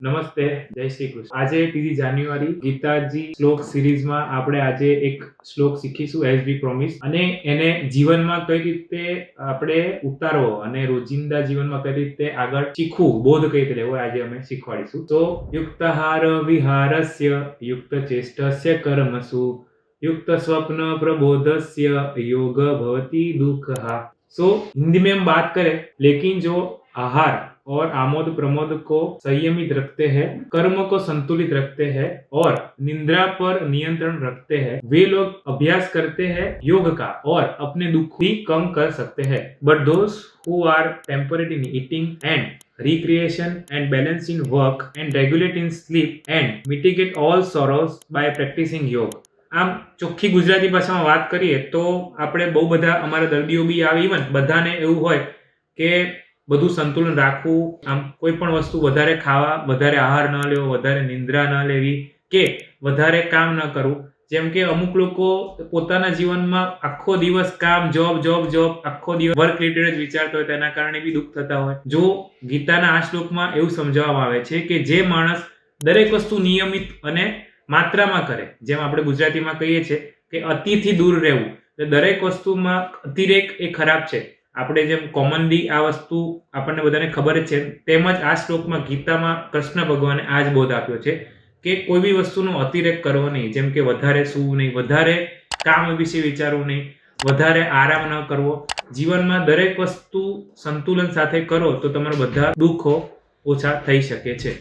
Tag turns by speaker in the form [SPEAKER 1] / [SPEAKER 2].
[SPEAKER 1] નમસ્તે, જય શ્રી કૃષ્ણ. આજે 3 જાન્યુઆરી ગીતાજી શ્લોક સિરીઝમાં આપણે આજે એક શ્લોક શીખીશું એઝ વી પ્રોમિસ, અને એને જીવનમાં કઈ રીતે આપણે ઉતારવો અને રોજિંદા જીવનમાં કઈ રીતે આગળ શીખવું, બોધ કઈ રીતે લેવો, આજે અમે શીખવાડીશું. તો યુક્તહાર વિહારસ્ય યુક્ત ચેષ્ટસ્ય કર્મસુ युक्त स्वप्न प्रबोधस्य योग भवति दुःखः. सो हिंदी में हम बात करें, लेकिन जो आहार और आमोद प्रमोद को संयमित रखते हैं, कर्म को संतुलित रखते हैं और निंद्रा पर नियंत्रण रखते हैं, वे लोग अभ्यास करते हैं योग का और अपने दुख भी कम कर सकते हैं. But those who are temperate in eating and recreation and balance in work and regulate in sleep and mitigate all sorrows by practicing yoga. આમ ચોખ્ખી ગુજરાતી ભાષામાં વાત કરીએ તો આપણે બહુ બધા અમારા દર્દીઓ બી આવે, ઇવન બધાને એવું હોય કે બધું સંતુલન રાખવું, આમ કોઈ પણ વસ્તુ વધારે ખાવા, વધારે આહાર ન લેવો, વધારે નિંદ્રા ન લેવી કે વધારે કામ ન કરવું. જેમ કે અમુક લોકો પોતાના જીવનમાં આખો દિવસ કામ, જોબ આખો દિવસ વર્ક રિલેટેડ જ વિચારતો હોય, તેના કારણે બી દુઃખ થતા હોય. જો ગીતાના આ શ્લોકમાં એવું સમજાવવામાં આવે છે કે જે માણસ દરેક વસ્તુ નિયમિત અને માત્રામાં કરે, જેમ આપણે ગુજરાતીમાં કહીએ છીએ કે અતિથી દૂર રહેવું, દરેક વસ્તુમાં અતિરેક એ ખરાબ છે. આપણે જેમ કોમનલી આ વસ્તુ આપણને બધાને ખબર જ છે, તેમજ આ શ્લોકમાં ગીતામાં કૃષ્ણ ભગવાને આ જ બોધ આપ્યો છે કે કોઈ બી વસ્તુનો અતિરેક કરવો નહીં. જેમ કે વધારે સૂવું નહીં, વધારે કામ વિશે વિચારવું નહીં, વધારે આરામ ન કરવો. જીવનમાં દરેક વસ્તુ સંતુલન સાથે કરો તો તમારા બધા દુઃખો ઓછા થઈ શકે છે.